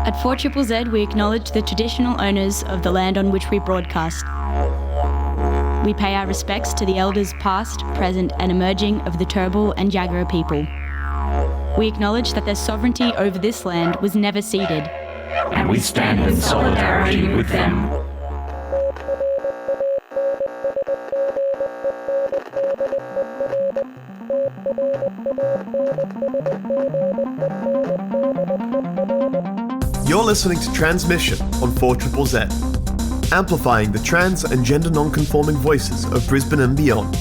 At 4ZZZ, we acknowledge the traditional owners of the land on which we broadcast. We pay our respects to the elders past, present and emerging of the Turrbal and Jagera people. We acknowledge that their sovereignty over this land was never ceded. And we stand in solidarity with them. You're listening to Transmission on 4ZZZ, amplifying the trans and gender non-conforming voices of Brisbane and beyond.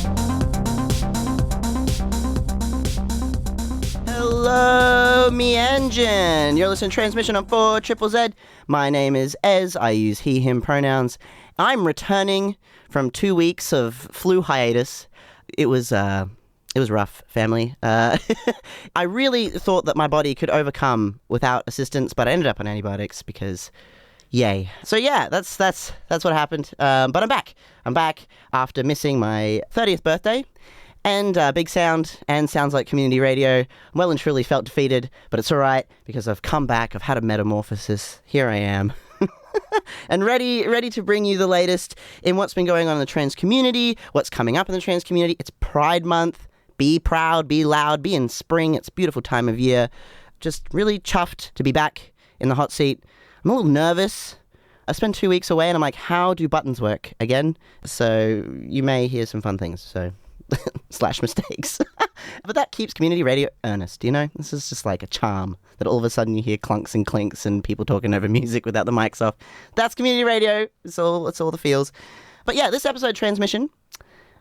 Hello, me engine. You're listening to Transmission on 4ZZZ. My name is Ez. I use he, him pronouns. I'm returning from 2 weeks of flu hiatus. It was rough, family. I really thought that my body could overcome without assistance, but I ended up on antibiotics because, yay. So yeah, that's what happened. But I'm back. I'm back after missing my 30th birthday. And big sound and sounds like community radio. Well and truly felt defeated, but it's all right because I've come back. I've had a metamorphosis. Here I am. And ready to bring you the latest in what's been going on in the trans community, what's coming up in the trans community. It's Pride Month. Be proud, be loud, be in spring. It's a beautiful time of year. Just really chuffed to be back in the hot seat. I'm a little nervous. I spent 2 weeks away and I'm like, how do buttons work again? So you may hear some fun things, so slash mistakes. But that keeps community radio earnest, you know? This is just like a charm that all of a sudden you hear clunks and clinks and people talking over music without the mics off. That's community radio. It's all the feels. But yeah, this episode Transmission,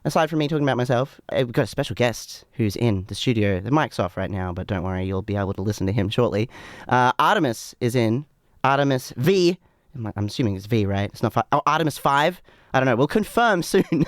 aside from me talking about myself, we've got a special guest who's in the studio. The mic's off right now, but don't worry, you'll be able to listen to him shortly. Artemis is in. Artemis V. I'm assuming it's V, right? It's not 5. Oh, Artemis 5? I don't know. We'll confirm soon.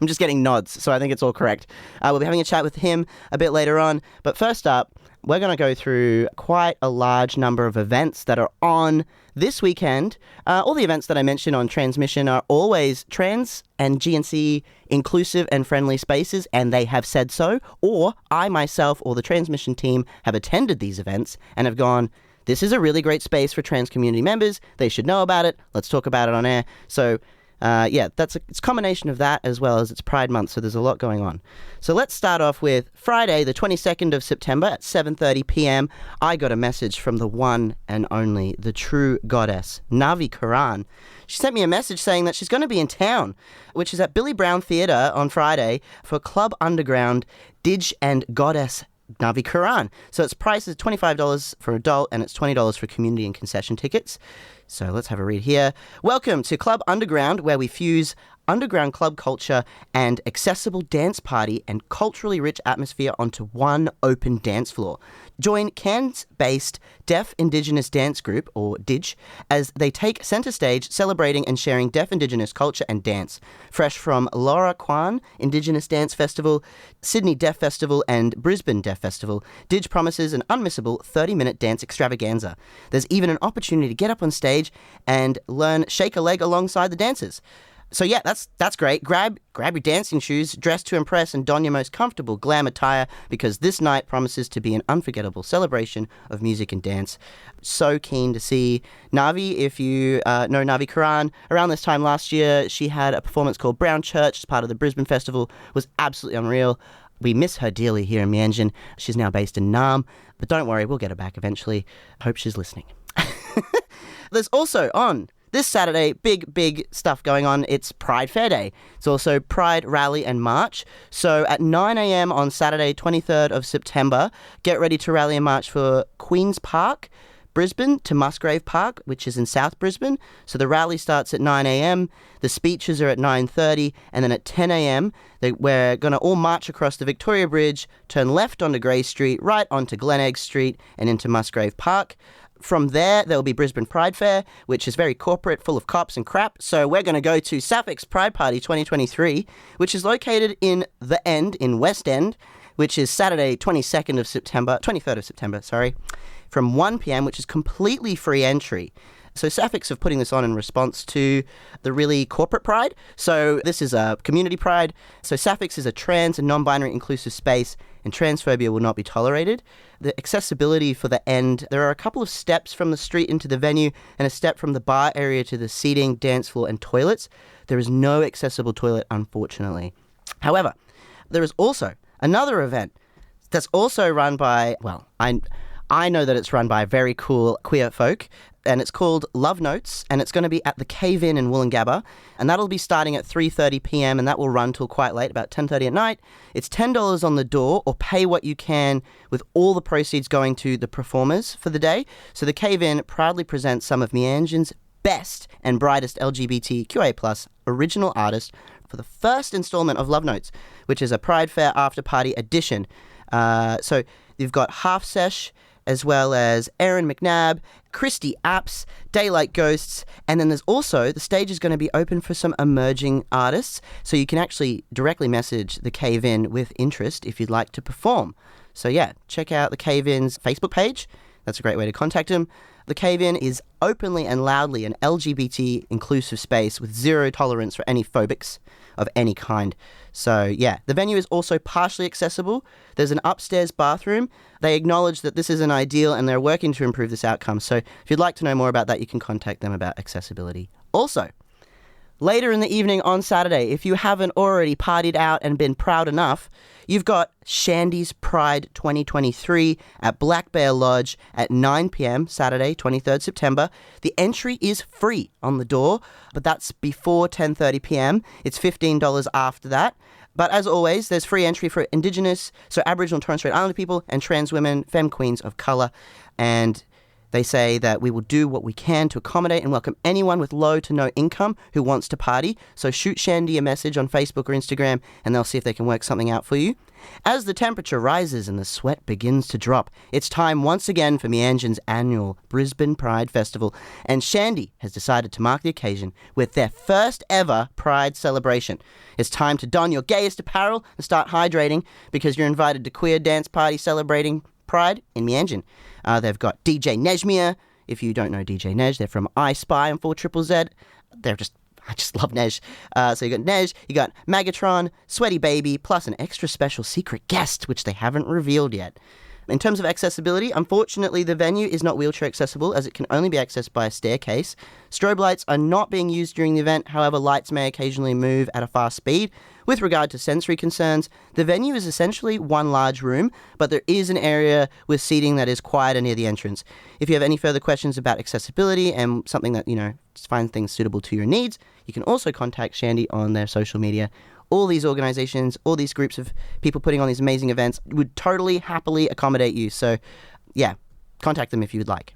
I'm just getting nods, so I think it's all correct. We'll be having a chat with him a bit later on. But first up, we're going to go through quite a large number of events that are on this weekend. All the events that I mentioned on Transmission are always trans and GNC inclusive and friendly spaces, and they have said so. Or I myself or the Transmission team have attended these events and have gone, this is a really great space for trans community members. They should know about it. Let's talk about it on air. So yeah, it's a combination of that as well as it's Pride Month, so there's a lot going on. So let's start off with Friday, the 22nd of September at 7:30 p.m. I got a message from the one and only, the true goddess, Navi Karan. She sent me a message saying that she's going to be in town, which is at Billy Brown Theatre on Friday for Club Underground, Dij and Goddess Navi Karan. So its price is $25 for adult and it's $20 for community and concession tickets. So let's have a read here. Welcome to Club Underground, where we fuse underground club culture and accessible dance party and culturally rich atmosphere onto one open dance floor. Join Cairns-based Deaf Indigenous Dance Group, or DIG, as they take centre stage celebrating and sharing Deaf Indigenous culture and dance. Fresh from Laura Kwan Indigenous Dance Festival, Sydney Deaf Festival and Brisbane Deaf Festival, DIG promises an unmissable 30-minute dance extravaganza. There's even an opportunity to get up on stage and learn shake a leg alongside the dancers. So yeah, that's great. Grab your dancing shoes, dress to impress, and don your most comfortable glam attire because this night promises to be an unforgettable celebration of music and dance. So keen to see Navi. If you know Navi Karan, around this time last year, she had a performance called Brown Church as part of the Brisbane Festival. It was absolutely unreal. We miss her dearly here in Mianjin. She's now based in Nam, but don't worry, we'll get her back eventually. Hope she's listening. There's also on this Saturday, big stuff going on. It's Pride Fair Day. It's also Pride Rally and March. So at 9 a.m. on Saturday, 23rd of September, get ready to rally and march for Queen's Park, Brisbane to Musgrave Park, which is in South Brisbane. So the rally starts at 9 a.m. The speeches are at 9:30, and then at 10 a.m. we're going to all march across the Victoria Bridge, turn left onto Grey Street, right onto Glenegg Street, and into Musgrave Park. From there will be Brisbane Pride Fair, which is very corporate, full of cops and crap. So we're going to go to Sapphics Pride Party 2023, which is located in the End, in West End, which is Saturday, 23rd of September, from 1 p.m, which is completely free entry. So Sapphics are putting this on in response to the really corporate pride. So this is a community pride. So Sapphics is a trans and non-binary inclusive space, and transphobia will not be tolerated. The accessibility for the end, there are a couple of steps from the street into the venue and a step from the bar area to the seating, dance floor and toilets. There is no accessible toilet, unfortunately. However, there is also another event that's also run by, well, I know that it's run by very cool queer folk, and it's called Love Notes, and it's going to be at the Cave Inn in Wollongabba, and that'll be starting at 3:30 p.m, and that will run till quite late, about 10:30 at night. It's $10 on the door, or pay what you can, with all the proceeds going to the performers for the day. So the Cave Inn proudly presents some of Meanjin's best and brightest LGBTQA+ original artists for the first installment of Love Notes, which is a Pride Fair After Party edition. So you've got Half Sesh, as well as Erin McNabb, Christy Apps, Daylight Ghosts, and then there's also, the stage is going to be open for some emerging artists, so you can actually directly message the Cave Inn with interest if you'd like to perform. So yeah, check out the Cave Inn's Facebook page. That's a great way to contact them. The Cave Inn is openly and loudly an LGBT inclusive space with zero tolerance for any phobics of any kind. So yeah, the venue is also partially accessible. There's an upstairs bathroom. They acknowledge that this isn't ideal and they're working to improve this outcome. So if you'd like to know more about that, you can contact them about accessibility. Also, later in the evening on Saturday, if you haven't already partied out and been proud enough, you've got Shandy's Pride 2023 at Black Bear Lodge at 9 p.m, Saturday, 23rd September. The entry is free on the door, but that's before 10:30 p.m. It's $15 after that. But as always, there's free entry for Indigenous, so Aboriginal and Torres Strait Islander people, and trans women, femme queens of colour. And they say that we will do what we can to accommodate and welcome anyone with low to no income who wants to party. So shoot Shandy a message on Facebook or Instagram and they'll see if they can work something out for you. As the temperature rises and the sweat begins to drop, it's time once again for Meanjin's annual Brisbane Pride Festival. And Shandy has decided to mark the occasion with their first ever Pride celebration. It's time to don your gayest apparel and start hydrating because you're invited to queer dance party celebrating Pride in Meanjin. They've got DJ Nejmia. If you don't know DJ Nej, they're from I Spy on 4ZZZ. I just love Nej. So you got Nej, you got Magatron, Sweaty Baby, plus an extra special secret guest, which they haven't revealed yet. In terms of accessibility, unfortunately, the venue is not wheelchair accessible as it can only be accessed by a staircase. Strobe lights are not being used during the event, however, lights may occasionally move at a fast speed. With regard to sensory concerns, the venue is essentially one large room, but there is an area with seating that is quieter near the entrance. If you have any further questions about accessibility and something that, find things suitable to your needs, you can also contact Shandy on their social media. All these organizations, all these groups of people putting on these amazing events would totally happily accommodate you. So, yeah, contact them if you would like.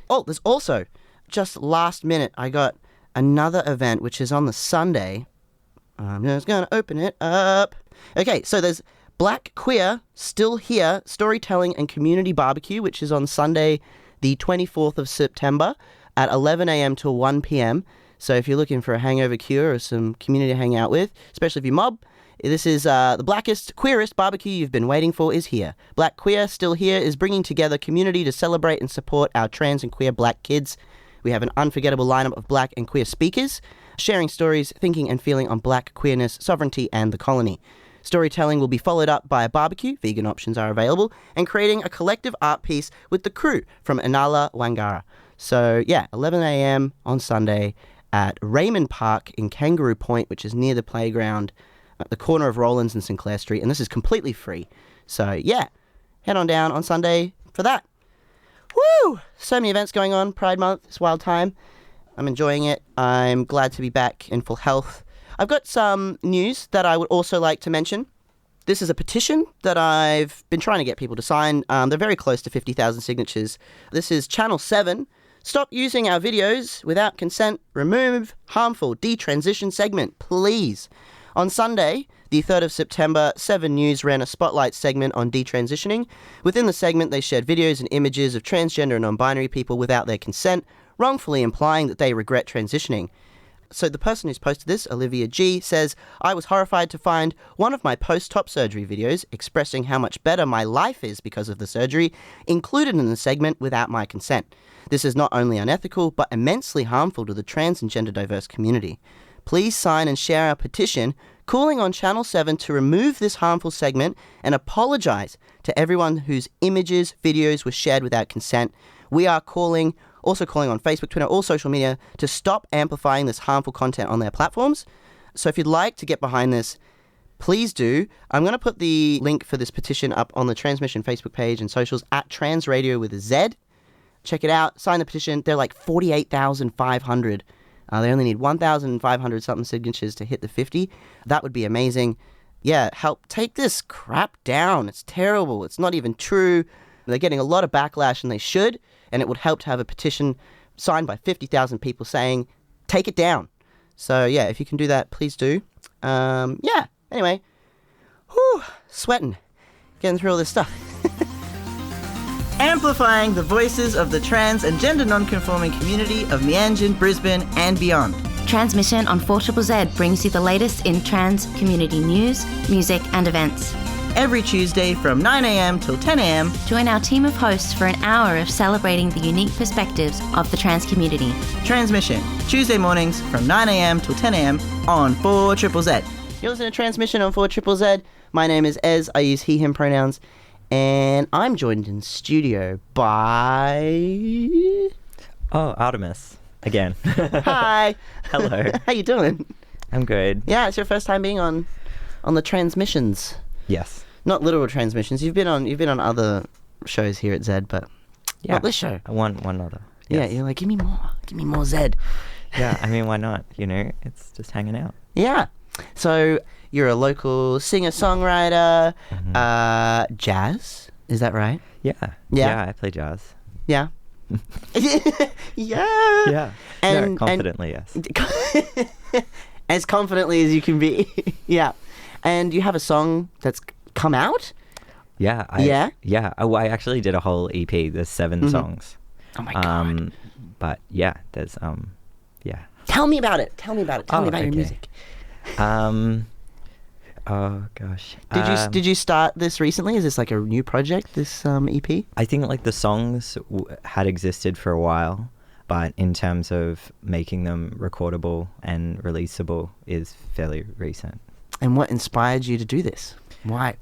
Oh, there's also, just last minute, I got another event, which is on the Sunday. I'm just going to open it up. Okay, so there's Black Queer Still Here Storytelling and Community Barbecue, which is on Sunday, the 24th of September at 11 a.m. till 1 p.m. So if you're looking for a hangover cure or some community to hang out with, especially if you mob, this is the blackest, queerest barbecue you've been waiting for is here. Black Queer Still Here is bringing together community to celebrate and support our trans and queer black kids. We have an unforgettable lineup of black and queer speakers, sharing stories, thinking and feeling on black queerness, sovereignty and the colony. Storytelling will be followed up by a barbecue, vegan options are available, and creating a collective art piece with the crew from Inala Wangara. So yeah, 11 a.m. on Sunday at Raymond Park in Kangaroo Point, which is near the playground at the corner of Rollins and Sinclair Street, and this is completely free. So yeah, head on down on Sunday for that. Woo! So many events going on, Pride Month, it's wild time. I'm enjoying it. I'm glad to be back in full health. I've got some news that I would also like to mention. This is a petition that I've been trying to get people to sign. They're very close to 50,000 signatures. This is Channel 7. Stop using our videos without consent. Remove harmful detransition segment, please. On Sunday, the 3rd of September, 7 News ran a spotlight segment on detransitioning. Within the segment, they shared videos and images of transgender and non-binary people without their consent, wrongfully implying that they regret transitioning. So the person who's posted this, Olivia G, says, I was horrified to find one of my post-top surgery videos expressing how much better my life is because of the surgery included in the segment without my consent. This is not only unethical, but immensely harmful to the trans and gender diverse community. Please sign and share our petition calling on Channel 7 to remove this harmful segment and apologise to everyone whose images, videos were shared without consent. We are also calling on Facebook, Twitter, all social media to stop amplifying this harmful content on their platforms. So if you'd like to get behind this, please do. I'm going to put the link for this petition up on the Transmission Facebook page and socials at Trans Radio with a Z. Check it out. Sign the petition. They're like 48,500. They only need 1,500 something signatures to hit the 50. That would be amazing. Yeah, help take this crap down. It's terrible. It's not even true. They're getting a lot of backlash, and they should. And it would help to have a petition signed by 50,000 people saying, take it down. So, yeah, if you can do that, please do. Yeah, anyway. Whew, sweating. Getting through all this stuff. Amplifying the voices of the trans and gender non-conforming community of Meanjin, Brisbane and beyond. Transmission on 4ZZZ brings you the latest in trans community news, music and events. Every Tuesday from 9am till 10am. Join our team of hosts for an hour of celebrating the unique perspectives of the trans community. Transmission, Tuesday mornings from 9am till 10am on 4ZZZ. You're listening to Transmission on 4ZZZ. My name is Ez. I use he, him pronouns. And I'm joined in studio by... Oh, Artemis. Again. Hi. Hello. How you doing? I'm good. Yeah, it's your first time being on the Transmissions. Yes. Not literal transmissions. You've been on other shows here at Zed, but not this show. One other. Yeah, Yes. you're like, give me more Zed. Yeah, I mean, why not? You know, it's just hanging out. Yeah. So you're a local singer-songwriter, jazz. Is that right? Yeah. Yeah. Yeah, I play jazz. Yeah. Yeah. Yeah. And no, confidently, yes. As confidently as you can be. Yeah. And you have a song that's come out? Yeah. Yeah. Oh, I actually did a whole EP. There's 7 songs. Oh my God. But yeah, there's yeah. Tell me about it. Tell me about your okay. music. Oh gosh. Did you start this recently? Is this like a new project, this EP? I think like the songs had existed for a while, but in terms of making them recordable and releasable is fairly recent. And what inspired you to do this? Why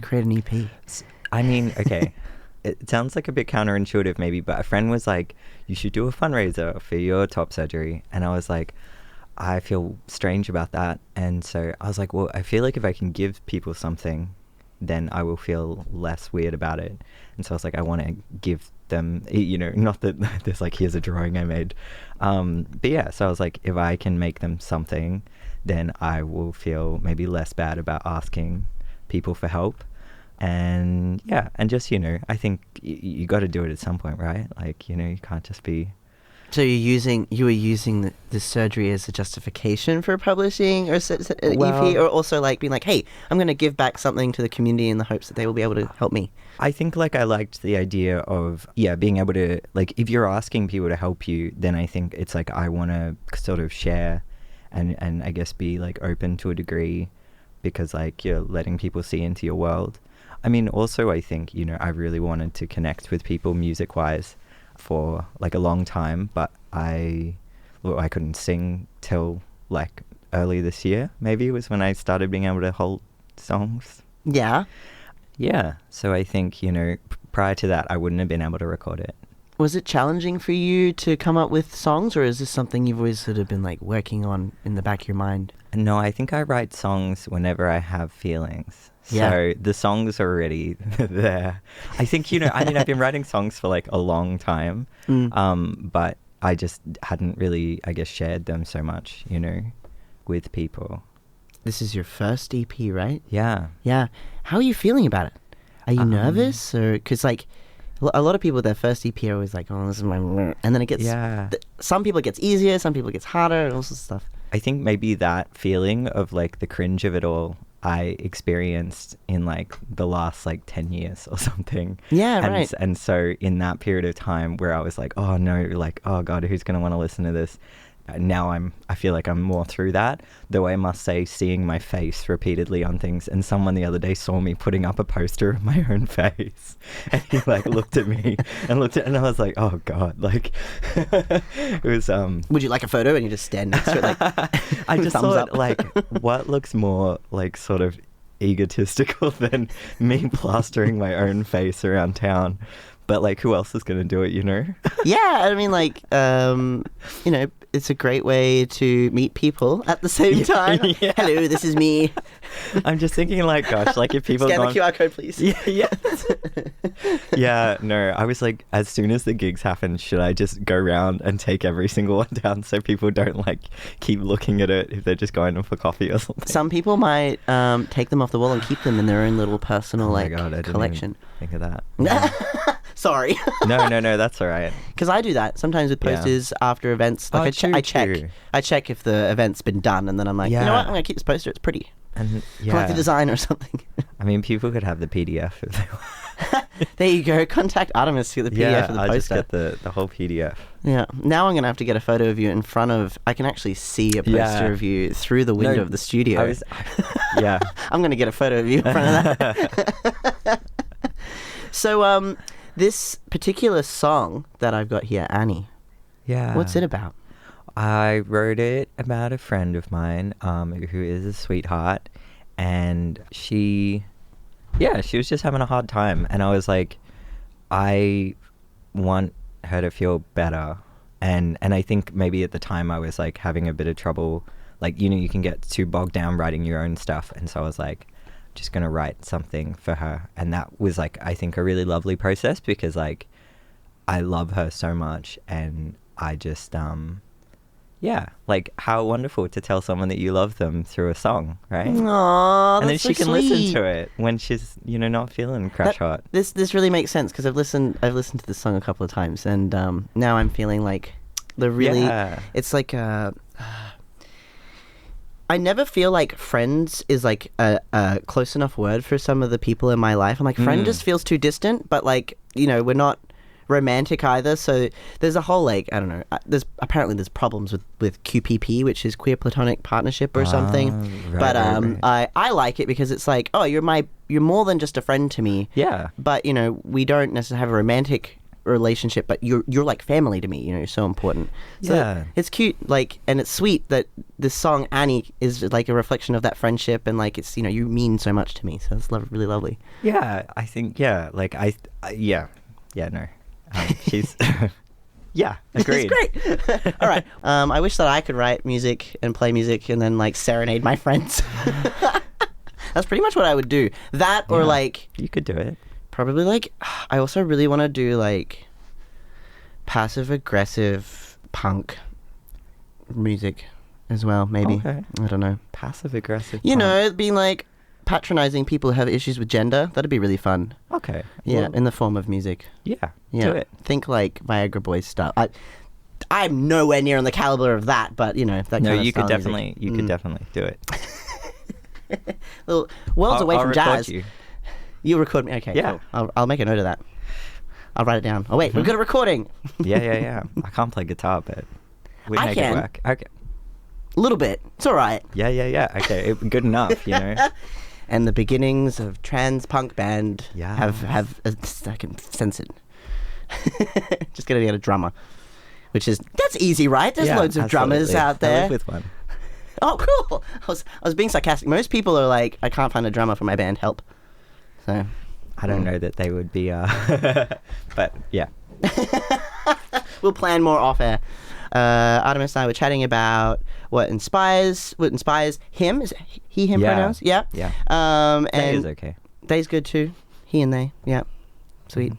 create an EP? I mean, okay, it sounds like a bit counterintuitive maybe, but a friend was like, you should do a fundraiser for your top surgery. And I was like, I feel strange about that. And so I was like, well, I feel like if I can give people something, then I will feel less weird about it. And so I was like, I want to give them, you know, not that there's like, here's a drawing I made. But yeah, so I was like, if I can make them something, then I will feel maybe less bad about asking people for help. And yeah, and just, you know, I think you got to do it at some point, right? Like, you know, you can't just be... So you were using the surgery as a justification for publishing or EP, or also like being like, hey, I'm going to give back something to the community in the hopes that they will be able to help me. I think like I liked the idea of, being able to, like, if you're asking people to help you, then I think it's like I want to sort of share and I guess be like open to a degree because like you're letting people see into your world. I mean, also I think, you know, I really wanted to connect with people music-wise for like a long time, but I couldn't sing till like early this year, maybe was when I started being able to hold songs. Yeah. Yeah. So I think, you know, prior to that, I wouldn't have been able to record it. Was it challenging for you to come up with songs, or is this something you've always sort of been like working on in the back of your mind? No, I think I write songs whenever I have feelings. Yeah. So the songs are already there. I think, you know, I mean, I've been writing songs for like a long time, but I just hadn't really, I guess, shared them so much, you know, with people. This is your first EP, right? Yeah. Yeah. How are you feeling about it? Are you nervous? Or, because like, a lot of people, their first EP are always like, oh, this is my... And then it gets... Yeah. Some people it gets easier, some people it gets harder, and all sorts of stuff. I think maybe that feeling of like the cringe of it all, I experienced in like the last like 10 years or something. Yeah, right. And so in that period of time where I was like, oh no, like, oh God, who's going to want to listen to this? now I feel like I'm more through that, though I must say seeing my face repeatedly on things, and someone the other day saw me putting up a poster of my own face, and he like looked at me and I was like, oh god, like it was Would you like a photo? And you just stand next to it like I just thumbs thought up. like what looks more like sort of egotistical than me plastering my own face around town. But like, who else is going to do it, you know? Yeah, I mean, like, you know, it's a great way to meet people at the same time. Yeah. Hello, this is me. I'm just thinking like, gosh, like if people Scan the QR code, please. Yeah. Yeah, no, I was like, as soon as the gigs happen, should I just go around and take every single one down so people don't like keep looking at it if they're just going in for coffee or something? Some people might take them off the wall and keep them in their own little personal Oh my like God, I didn't collection. even think of that. Sorry. No, that's all right. Because I do that sometimes with Yeah. posters after events. Like Oh, I true. check if the event's been done, and then I'm like, you know Yeah. what? I'm gonna keep this poster. It's pretty. And I like the yeah, design or something. I mean, people could have the PDF if they want. There you go. Contact Artemis to get the PDF Yeah, of the I just poster. get the whole PDF. Yeah. Now I'm gonna have to get a photo of you in front of. I can actually see a poster Yeah. of you through the window No, of the studio. Yeah. I'm gonna get a photo of you in front of that. So, this particular song that I've got here, Annie. Yeah. What's it about? I wrote it about a friend of mine who is a sweetheart, and she was just having a hard time, and I was like, I want her to feel better, and I think maybe at the time I was like having a bit of trouble, like, you know, you can get too bogged down writing your own stuff, and so I was like, just gonna write something for her, and that was like, I think, a really lovely process, because like I love her so much, and I just yeah, like how wonderful to tell someone that you love them through a song, right? Aww, And then that's she so can listen sweet. to it when she's, you know, not feeling crash hot. This really makes sense because I've listened to this song a couple of times, and now I'm feeling like the really. Yeah. It's like I never feel like friends is like a close enough word for some of the people in my life. I'm like, friend just feels too distant, but like, you know, we're not romantic either. So there's a whole like, I don't know. There's problems with QPP, which is queer platonic partnership or something. Right, But right. I like it because it's like, oh, you're more than just a friend to me. Yeah. But you know, we don't necessarily have a romantic relationship, but you're like family to me. You know, you're so important. So Yeah. it's cute, like, and it's sweet that this song Annie is like a reflection of that friendship, and like it's, you know, you mean so much to me. So it's really lovely. Yeah, I think, yeah, like no. She's, yeah, agreed. It's great. All right. I wish that I could write music and play music and then like serenade my friends. That's pretty much what I would do. That or Yeah. like You could do it. probably like I also really want to do like passive aggressive punk music as well, maybe. Okay. I don't know. Passive aggressive. You punk. know, being like patronizing people who have issues with gender. That'd be really fun. Okay. Yeah, well, in the form of music. yeah. Yeah. Do it. Think like Viagra Boys style. I'm nowhere near on the caliber of that, but you know, that No, kind of you could style of definitely, music. you could definitely do it. Little worlds away I'll from record jazz. you. You record me. Okay, Yeah. cool. I'll make a note of that. I'll write it down. Oh wait, we've got a recording. Yeah. I can't play guitar, but we I make can. it work. Okay. A little bit. It's all right. Yeah. Okay, good enough, you know. And the beginnings of trans punk band Yeah. have I can sense it. Just gonna get a drummer, that's easy, right? There's Yeah, loads of drummers absolutely. out I there. live with one. Oh, cool. I was being sarcastic. Most people are like, I can't find a drummer for my band. Help. So I don't know that they would be, but yeah. we'll plan more off air. Artemis and I were chatting about what inspires him. Is it he, him Yeah. pronouns? Yeah. Yeah. And That is okay. they's good too. He and they. Yeah. Sweet.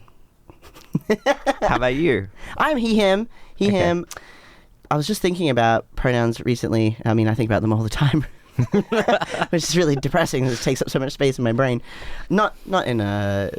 How about you? I'm he, him. He, Okay. him. I was just thinking about pronouns recently. I mean, I think about them all the time. Which is really depressing. It takes up so much space in my brain. Not in a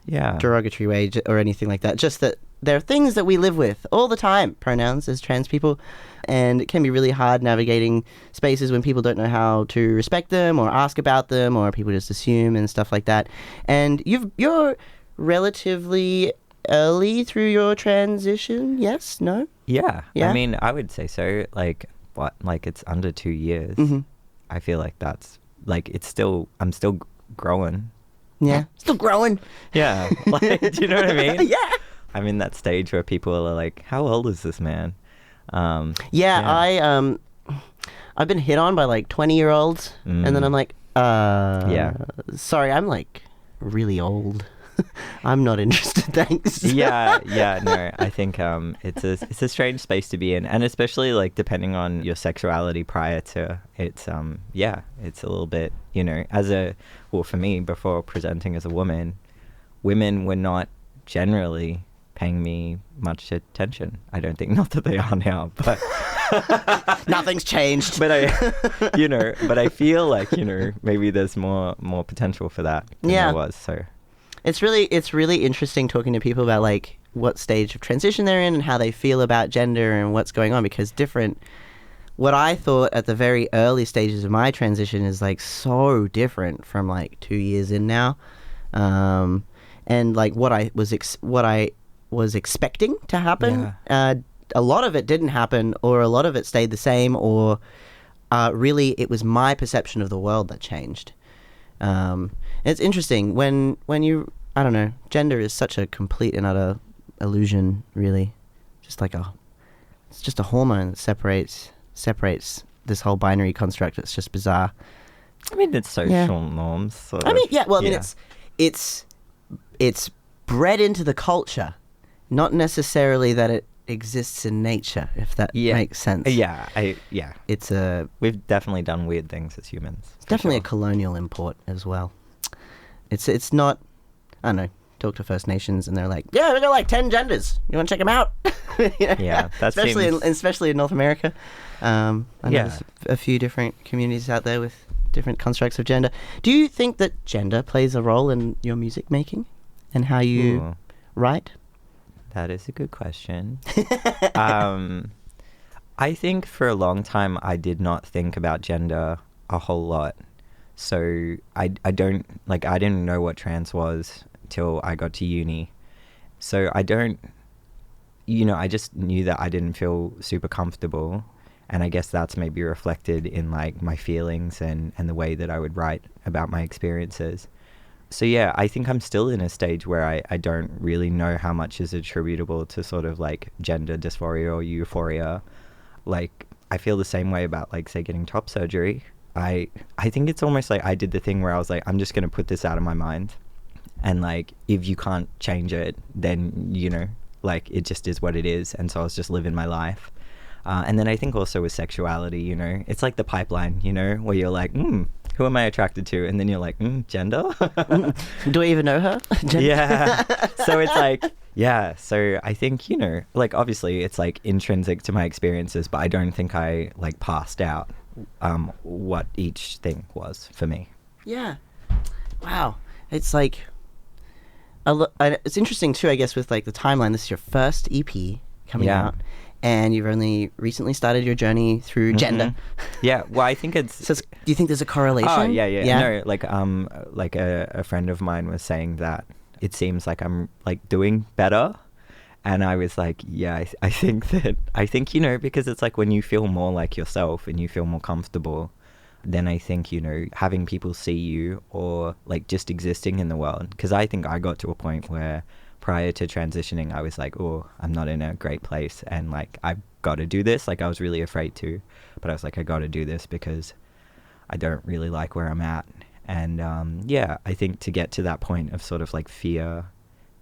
Yeah. derogatory way or anything like that. Just that there are things that we live with all the time, pronouns as trans people, and it can be really hard navigating spaces when people don't know how to respect them or ask about them, or people just assume and stuff like that. And you're relatively early through your transition? Yes? No? Yeah. Yeah? I mean, I would say so. Like, what? Like, it's under 2 years. I feel like that's, like, I'm still growing. Yeah. Still growing. Yeah. Like, do you know what I mean? Yeah. I'm in that stage where people are like, how old is this man? I've been hit on by like 20-year-olds, and then I'm like, sorry, I'm like really old. I'm not interested, thanks. yeah, no, I think it's a strange space to be in, and especially like depending on your sexuality prior to it's it's a little bit, you know, for me, before presenting as a woman, women were not generally paying me much attention. I don't think, not that they are now, but nothing's changed. But I feel like, you know, maybe there's more potential for that than there was. So it's really interesting talking to people about like what stage of transition they're in and how they feel about gender and what's going on, because what I thought at the very early stages of my transition is like so different from like 2 years in now. And like what I was expecting to happen, a lot of it didn't happen, or a lot of it stayed the same, or really it was my perception of the world that changed. It's interesting when you, I don't know, gender is such a complete and utter illusion, really. It's just a hormone that separates this whole binary construct. It's just bizarre. I mean, it's social norms. Sort of. It's bred into the culture, not necessarily that it exists in nature, if that makes sense. We've definitely done weird things as humans. It's definitely a colonial import as well. It's not, I don't know, talk to First Nations and they're like, yeah, we got like 10 genders. You want to check them out? Yeah, that's especially in North America. I know there's a few different communities out there with different constructs of gender. Do you think that gender plays a role in your music making and how you write? That is a good question. I think for a long time I did not think about gender a whole lot. So I didn't know what trans was till I got to uni. So I just knew that I didn't feel super comfortable. And I guess that's maybe reflected in like my feelings and the way that I would write about my experiences. So yeah, I think I'm still in a stage where I don't really know how much is attributable to sort of like gender dysphoria or euphoria. Like I feel the same way about like, say, getting top surgery. I think it's almost like I did the thing where I was like, I'm just going to put this out of my mind. And like, if you can't change it, then, you know, like it just is what it is. And so I was just living my life. And then I think also with sexuality, you know, it's like the pipeline, you know, where you're like, who am I attracted to? And then you're like, gender? Do I even know her? Yeah. So it's like, yeah. So I think, you know, like obviously it's like intrinsic to my experiences, but I don't think I like passed out what each thing was for me. Yeah. Wow. It's like, it's interesting too, I guess, with like the timeline. This is your first EP coming out. And you've only recently started your journey through gender. Yeah, well, I think it's... So do you think there's a correlation? Oh, yeah. No, like a friend of mine was saying that it seems like I'm like doing better. And I was like, yeah, I think, you know, because it's like when you feel more like yourself and you feel more comfortable, then I think, you know, having people see you or like just existing in the world. Because I think I got to a point where prior to transitioning, I was like, oh, I'm not in a great place. And like, I've got to do this. Like, I was really afraid to. But I was like, I got to do this because I don't really like where I'm at. And I think to get to that point of sort of like fear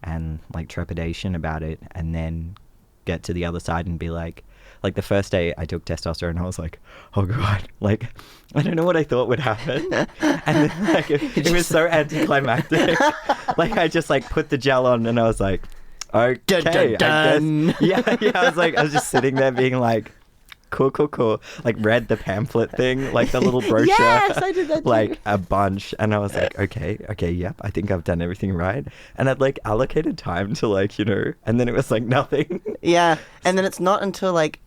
and like trepidation about it, and then get to the other side and be like the first day I took testosterone, I was like, oh God, like, I don't know what I thought would happen. And then like, it was so anticlimactic. Like, I just like put the gel on and I was like, okay, dun, dun, dun. I guess. I was just sitting there being like, cool. Like, read the pamphlet thing, like the little brochure. Yes, I did that too. Like a bunch. And I was like, okay, yep, I think I've done everything right. And I'd like allocated time to like, you know, and then it was like nothing. Yeah. And then it's not until like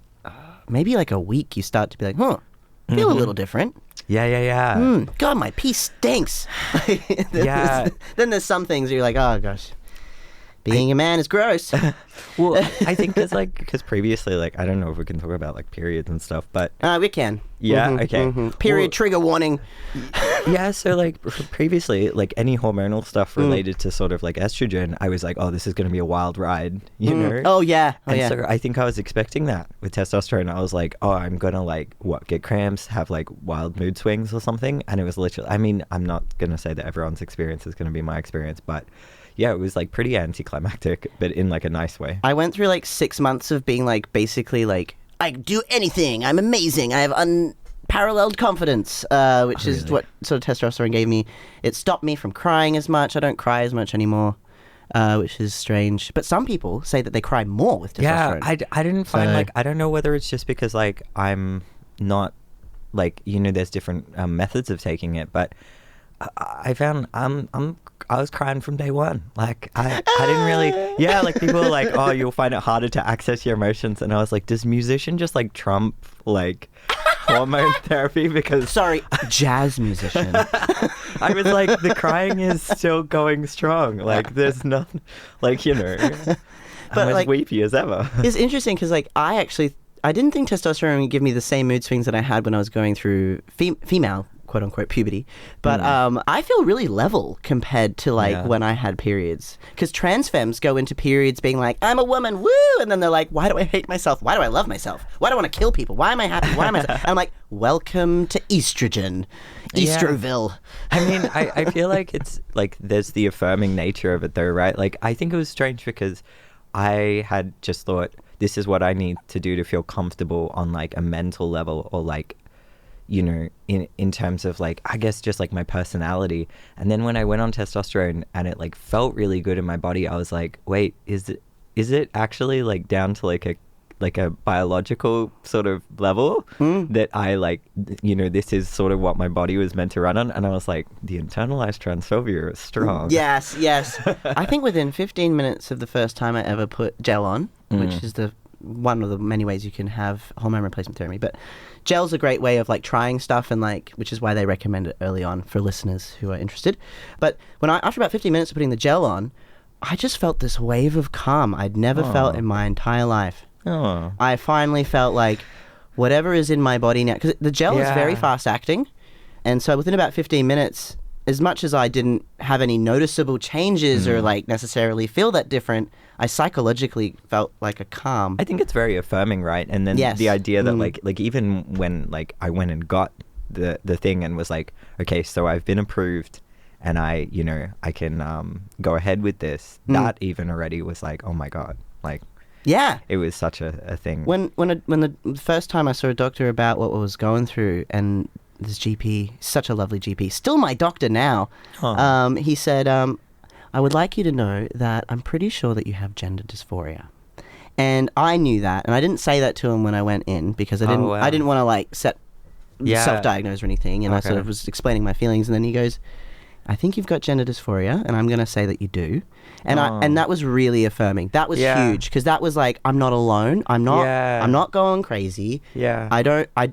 maybe like a week you start to be like, feel a little different. Yeah. God, my pee stinks. Then there's some things you're like, oh gosh. Being a man is gross. Well, I think because previously, like, I don't know if we can talk about like periods and stuff, but We can. yeah, okay. Period Well, trigger warning. yeah, so like previously, like any hormonal stuff related to sort of like estrogen, I was like, oh, this is going to be a wild ride, you know? Oh yeah. And so I think I was expecting that with testosterone. I was like, oh, I'm going to like, get cramps, have like wild mood swings or something. And it was literally, I mean, I'm not going to say that everyone's experience is going to be my experience, but yeah, it was like pretty anticlimactic, but in like a nice way. I went through like 6 months of being like basically like I can do anything. I'm amazing. I have unparalleled confidence, which is what sort of testosterone gave me. It stopped me from crying as much. I don't cry as much anymore, which is strange. But some people say that they cry more with testosterone. Yeah, I didn't find like, I don't know whether it's just because like I'm not like, you know, there's different methods of taking it, but I found I was crying from day one. Like I didn't really, like people were like, oh, you'll find it harder to access your emotions, and I was like, does musician just like trump like hormone therapy? Because Sorry, jazz musician. I was like, the crying is still going strong. Like there's nothing, like, you know, I'm as like, weepy as ever. It's interesting because like I didn't think testosterone would give me the same mood swings that I had when I was going through female quote-unquote puberty, but I feel really level compared to like when I had periods, because trans femmes go into periods being like, I'm a woman, woo, and then they're like, why do I hate myself, why do I love myself, why do I want to kill people, why am I happy, why am I and I'm like, welcome to estrogen, Estroville. I mean, I feel like it's like there's the affirming nature of it though, right? Like I think it was strange because I had just thought this is what I need to do to feel comfortable on like a mental level, or like, you know, in terms of like, I guess just like my personality. And then when I went on testosterone and it like felt really good in my body, I was like, wait, is it actually like down to like a biological sort of level that I like, you know, this is sort of what my body was meant to run on? And I was like, the internalized transphobia is strong. Yes. I think within 15 minutes of the first time I ever put gel on, which is one of the many ways you can have hormone replacement therapy, but gel's a great way of like trying stuff, and like, which is why they recommend it early on for listeners who are interested. But after about 15 minutes of putting the gel on, I just felt this wave of calm I'd never felt in my entire life. I finally felt like whatever is in my body now, because the gel is very fast acting, and so within about 15 minutes, as much as I didn't have any noticeable changes or like necessarily feel that different, I psychologically felt like a calm. I think it's very affirming, right? And then the idea that like even when like I went and got the thing and was like, okay, so I've been approved and I, you know, I can go ahead with this, that even already was like, oh my God, like, yeah, it was such a thing. When the first time I saw a doctor about what I was going through, and this GP, such a lovely GP, still my doctor now, he said, I would like you to know that I'm pretty sure that you have gender dysphoria. And I knew that, and I didn't say that to him when I went in, because I didn't want to like self-diagnose or anything, and I sort of was explaining my feelings, and then he goes, I think you've got gender dysphoria, and I'm going to say that you do. And and that was really affirming. That was huge, because that was like, I'm not alone. I'm not going crazy. Yeah.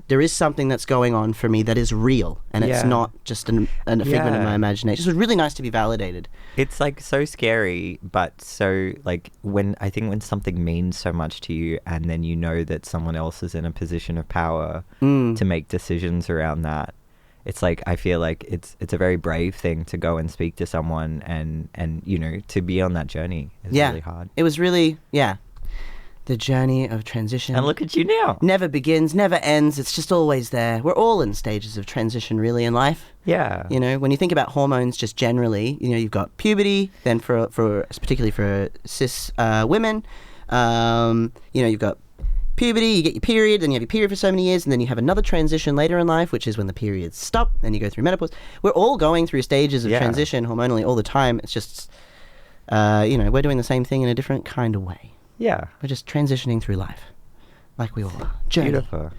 There is something that's going on for me that is real, and it's not just a figment of my imagination. It was really nice to be validated. It's like so scary, but so like when something means so much to you, and then you know that someone else is in a position of power to make decisions around that. It's like, I feel like it's a very brave thing to go and speak to someone, and you know, to be on that journey is really hard. It was really, the journey of transition. And look at you now. Never begins, never ends. It's just always there. We're all in stages of transition, really, in life. Yeah. You know, when you think about hormones just generally, you know, you've got puberty, then for particularly for cis women, you know, you've got puberty, you get your period, then you have your period for so many years, and then you have another transition later in life, which is when the periods stop, then you go through menopause. We're all going through stages of transition hormonally all the time. It's just, you know, we're doing the same thing in a different kind of way. Yeah. We're just transitioning through life, like we all are. Journey. Beautiful.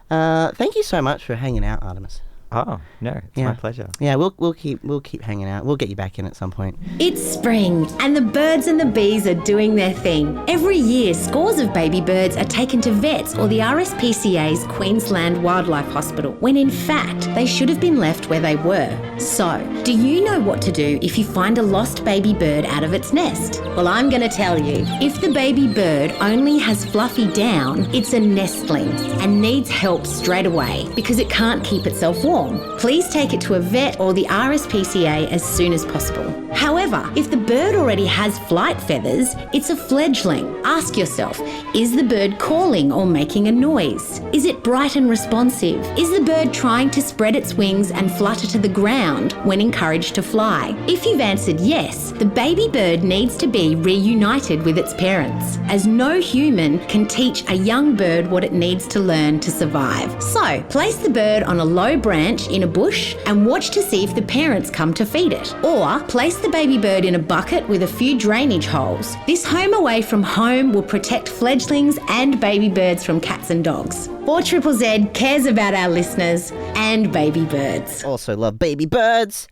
Thank you so much for hanging out, Artemis. Oh, no, it's my pleasure. Yeah, we'll keep hanging out. We'll get you back in at some point. It's spring, and the birds and the bees are doing their thing. Every year, scores of baby birds are taken to vets or the RSPCA's Queensland Wildlife Hospital, when in fact, they should have been left where they were. So, do you know what to do if you find a lost baby bird out of its nest? Well, I'm going to tell you. If the baby bird only has fluffy down, it's a nestling and needs help straight away because it can't keep itself warm. Please take it to a vet or the RSPCA as soon as possible. However, if the bird already has flight feathers, it's a fledgling. Ask yourself, is the bird calling or making a noise? Is it bright and responsive? Is the bird trying to spread its wings and flutter to the ground when encouraged to fly? If you've answered yes, the baby bird needs to be reunited with its parents, as no human can teach a young bird what it needs to learn to survive. So, place the bird on a low branch in a bush and watch to see if the parents come to feed it. Or place the baby bird in a bucket with a few drainage holes. This home away from home will protect fledglings and baby birds from cats and dogs. 4ZZZ cares about our listeners and baby birds. Also love baby birds.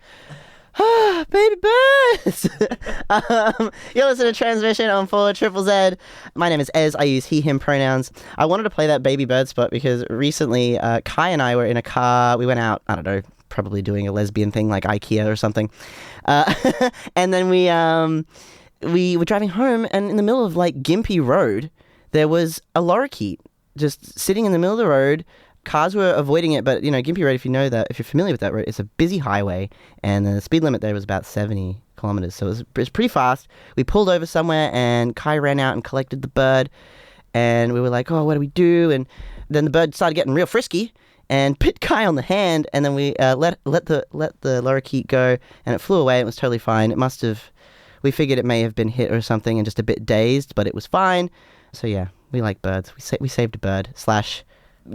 Baby birds! You're listening to Transmission on 4ZZZ. My name is Ez. I use he, him pronouns. I wanted to play that baby bird spot because recently Kai and I were in a car. We went out, I don't know, probably doing a lesbian thing like IKEA or something. And then we were driving home, and in the middle of like Gympie Road, there was a lorikeet just sitting in the middle of the road. Cars were avoiding it, but, you know, Gympie Road, if you're familiar with that road, it's a busy highway, and the speed limit there was about 70 kilometers, so it was pretty fast. We pulled over somewhere, and Kai ran out and collected the bird, and we were like, oh, what do we do? And then the bird started getting real frisky, and bit Kai on the hand, and then we let the lorikeet go, and it flew away. It was totally fine. We figured it may have been hit or something and just a bit dazed, but it was fine. So yeah, we like birds. We saved a bird /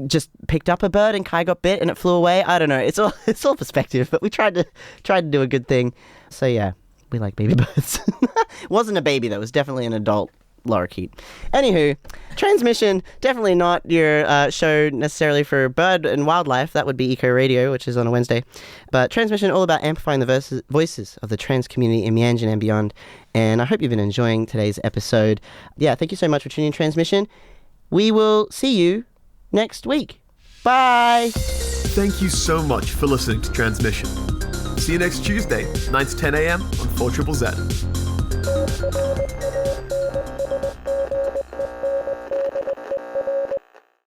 just picked up a bird and Kai got bit and it flew away. I don't know. It's all perspective, but we tried to do a good thing. So yeah, we like baby birds. It wasn't a baby though. It was definitely an adult lorikeet. Anywho, Transmission, definitely not your show necessarily for bird and wildlife. That would be Eco Radio, which is on a Wednesday. But Transmission, all about amplifying the voices of the trans community in Meanjin and beyond. And I hope you've been enjoying today's episode. Yeah, thank you so much for tuning in, Transmission. We will see you next week. Bye! Thank you so much for listening to Transmission. See you next Tuesday, 9 to 10 a.m. on 4ZZZ.